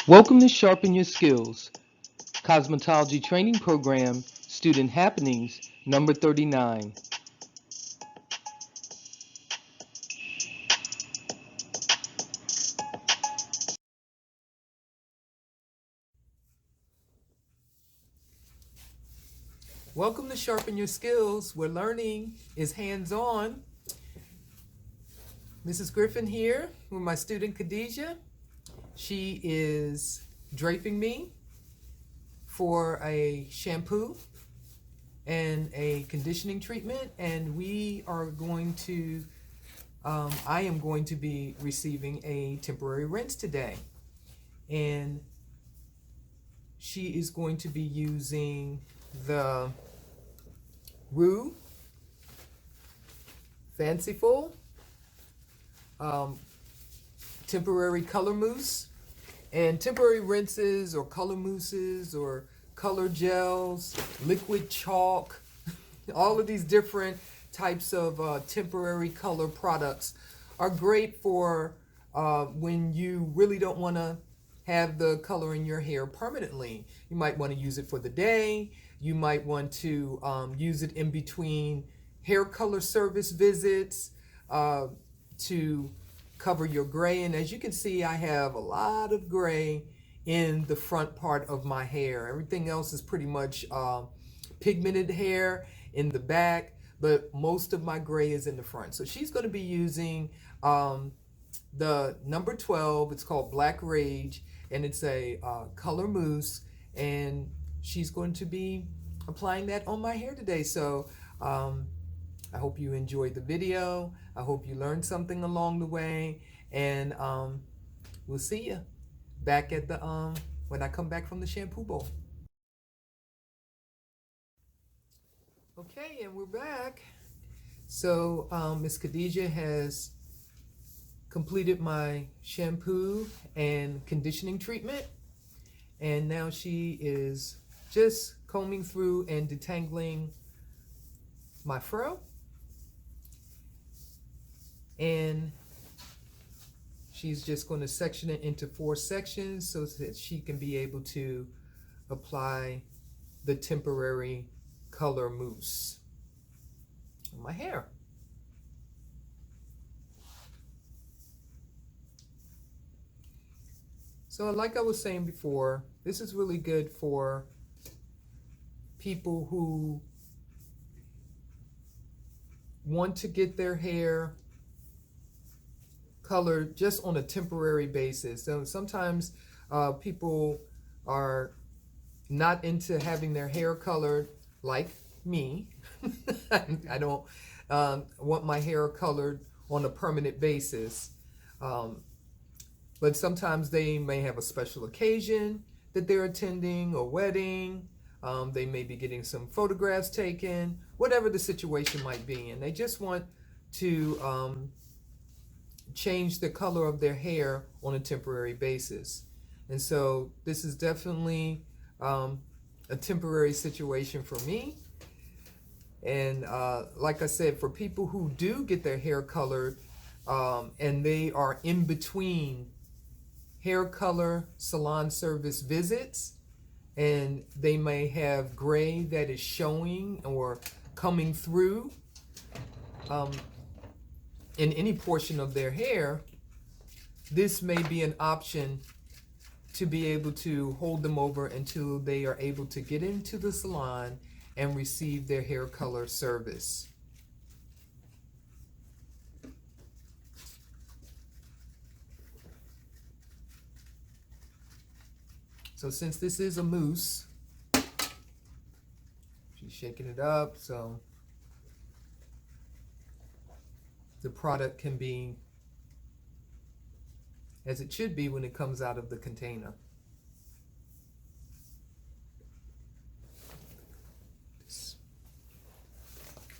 Welcome to Sharpen Your Skills, Cosmetology Training Program, Student Happenings, number 39. Welcome to Sharpen Your Skills, where learning is hands-on. Mrs. Griffin here with my student Khadijah. She is draping me for a shampoo and a conditioning treatment, and we are going to, I am going to be receiving a temporary rinse today. And she is going to be using the Rue Fanciful temporary color mousse. And temporary rinses or color mousses or color gels, liquid chalk, all of these different types of temporary color products are great for when you really don't want to have the color in your hair permanently. You might want to use it for the day. You might want to use it in between hair color service visits to cover your gray. And as you can see, I have a lot of gray in the front part of my hair. Everything else is pretty much pigmented hair in the back, but most of my gray is in the front. So she's going to be using the number 12. It's called Black Rage, and it's a color mousse, and she's going to be applying that on my hair today. So I hope you enjoyed the video. I hope you learned something along the way, and we'll see you back at the when I come back from the shampoo bowl. Okay, and we're back. So Miss Khadijah has completed my shampoo and conditioning treatment, and now she is just combing through and detangling my fro, and she's just going to section it into 4 sections so that she can be able to apply the temporary color mousse on my hair. So like I was saying before, this is really good for people who want to get their hair colored just on a temporary basis. So sometimes people are not into having their hair colored like me. I don't want my hair colored on a permanent basis. But sometimes they may have a special occasion that they're attending, a wedding. They may be getting some photographs taken, whatever the situation might be. And they just want to change the color of their hair on a temporary basis. And so this is definitely a temporary situation for me. And like I said, for people who do get their hair colored and they are in between hair color salon service visits, and they may have gray that is showing or coming through in any portion of their hair, this may be an option to be able to hold them over until they are able to get into the salon and receive their hair color service. So since this is a mousse, she's shaking it up so the product can be as it should be when it comes out of the container.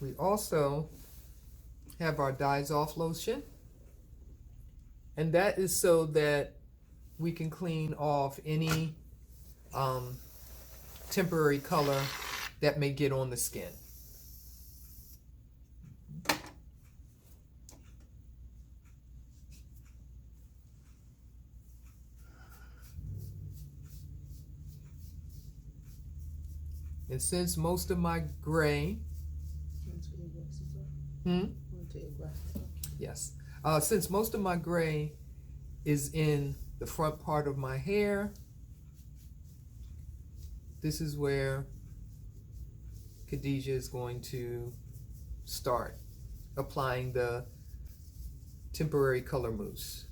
We also have our Dyes Off lotion, and that is so that we can clean off any temporary color that may get on the skin. And since most of my gray, yes, since most of my gray is in the front part of my hair, this is where Khadijah is going to start applying the temporary color mousse.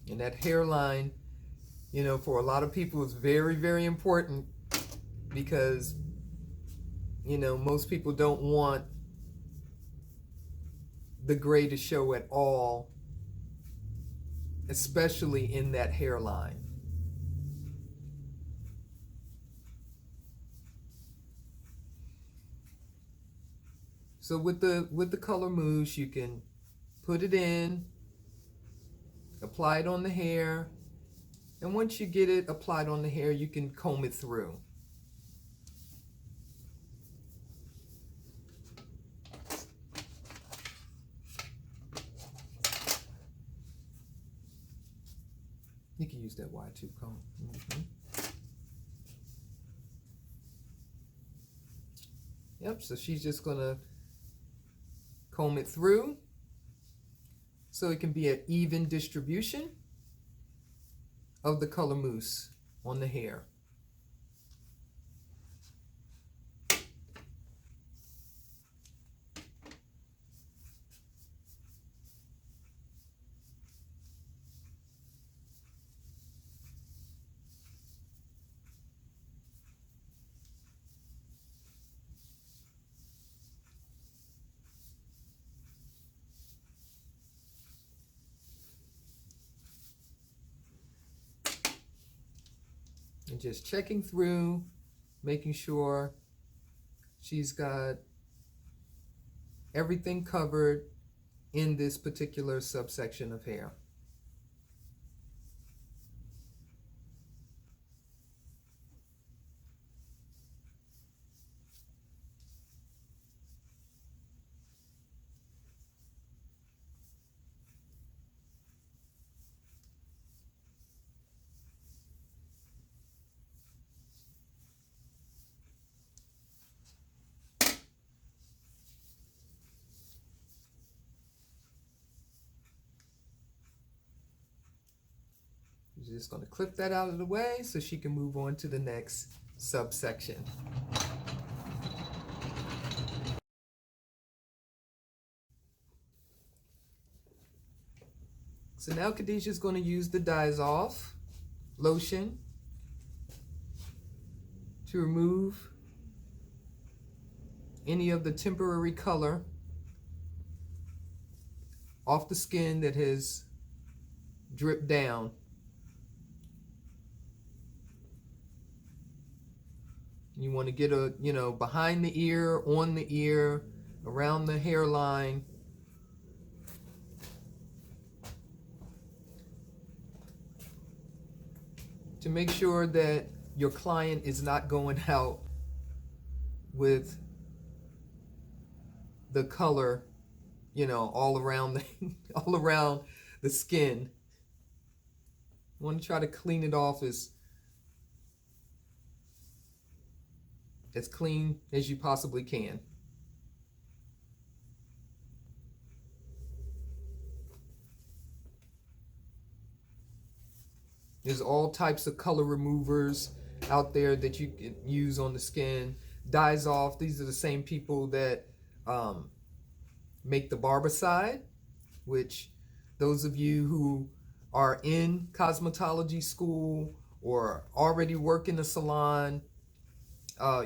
And that hairline, you know, for a lot of people is very, very important because, you know, most people don't want the gray to show at all, especially in that hairline. So with the color mousse, you can put it in, apply it on the hair, and once you get it applied on the hair, you can comb it through. You can use that wide tooth comb. Yep, so she's just gonna comb it through so it can be an even distribution of the color mousse on the hair. And just checking through, making sure she's got everything covered in this particular subsection of hair. You're just going to clip that out of the way so she can move on to the next subsection. So now Khadijah's going to use the Dissolve lotion to remove any of the temporary color off the skin that has dripped down. You want to get a, you know, behind the ear, on the ear, around the hairline. To make sure that your client is not going out with the color, you know, all around the skin. You want to try to clean it off as clean as you possibly can. There's all types of color removers out there that you can use on the skin. Dissolve, these are the same people that make the Barbicide, which those of you who are in cosmetology school or already work in a salon,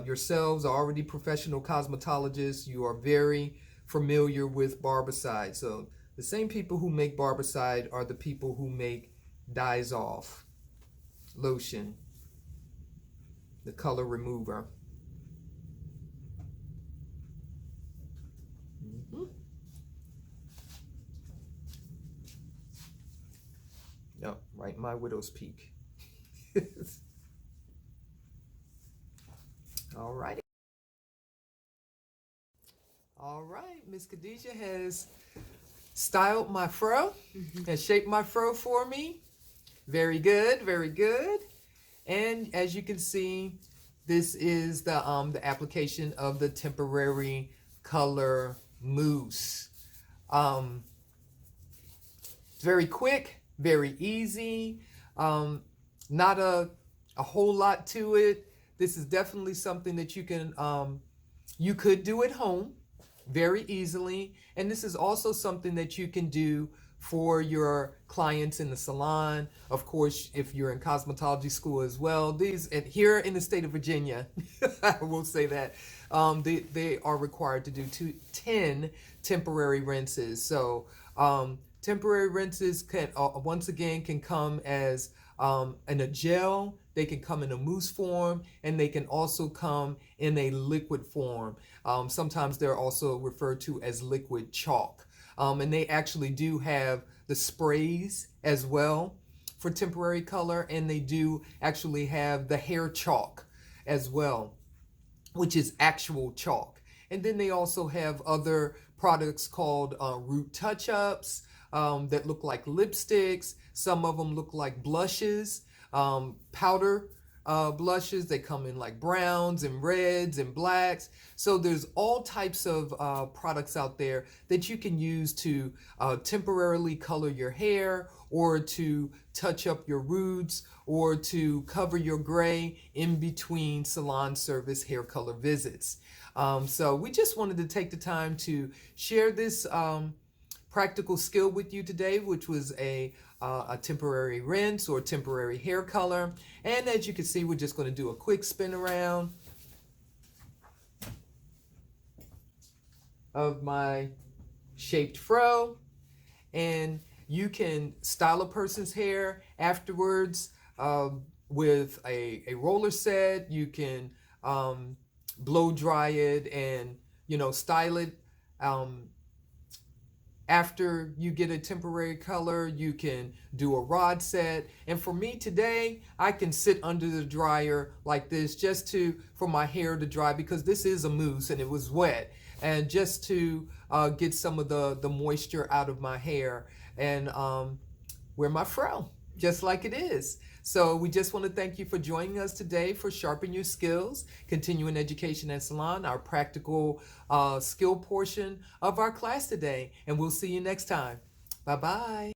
yourselves are already professional cosmetologists, you are very familiar with Barbicide. So the same people who make Barbicide are the people who make Dissolve lotion, the color remover. Yep, right in my widow's peak. All righty. All right, Miss Khadijah has styled my fro and shaped my fro for me. Very good, very good. And as you can see, this is the application of the temporary color mousse. Very quick, very easy. Not a whole lot to it. This is definitely something that you could do at home very easily. And this is also something that you can do for your clients in the salon. Of course, if you're in cosmetology school as well. These, and here in the state of Virginia, I will say that, they are required to do 10 temporary rinses. So temporary rinses can, once again, can come as in a gel, they can come in a mousse form, and they can also come in a liquid form. Sometimes they're also referred to as liquid chalk. And they actually do have the sprays as well for temporary color, and they do actually have the hair chalk as well, which is actual chalk. And then they also have other products called root touch-ups that look like lipsticks. Some of them look like blushes, powder blushes. They come in like browns and reds and blacks. So there's all types of products out there that you can use to temporarily color your hair, or to touch up your roots, or to cover your gray in between salon service hair color visits. So we just wanted to take the time to share this practical skill with you today, which was a temporary rinse or temporary hair color. And as you can see, we're just going to do a quick spin around of my shaped fro. And you can style a person's hair afterwards with a roller set. You can blow dry it and, style it. After you get a temporary color, you can do a rod set. And for me today, I can sit under the dryer like this just for my hair to dry, because this is a mousse and it was wet. And just to get some of the moisture out of my hair and wear my fro just like it is. So we just want to thank you for joining us today for Sharpen Your Skills, Continuing Education and Salon, our practical skill portion of our class today. And we'll see you next time. Bye-bye.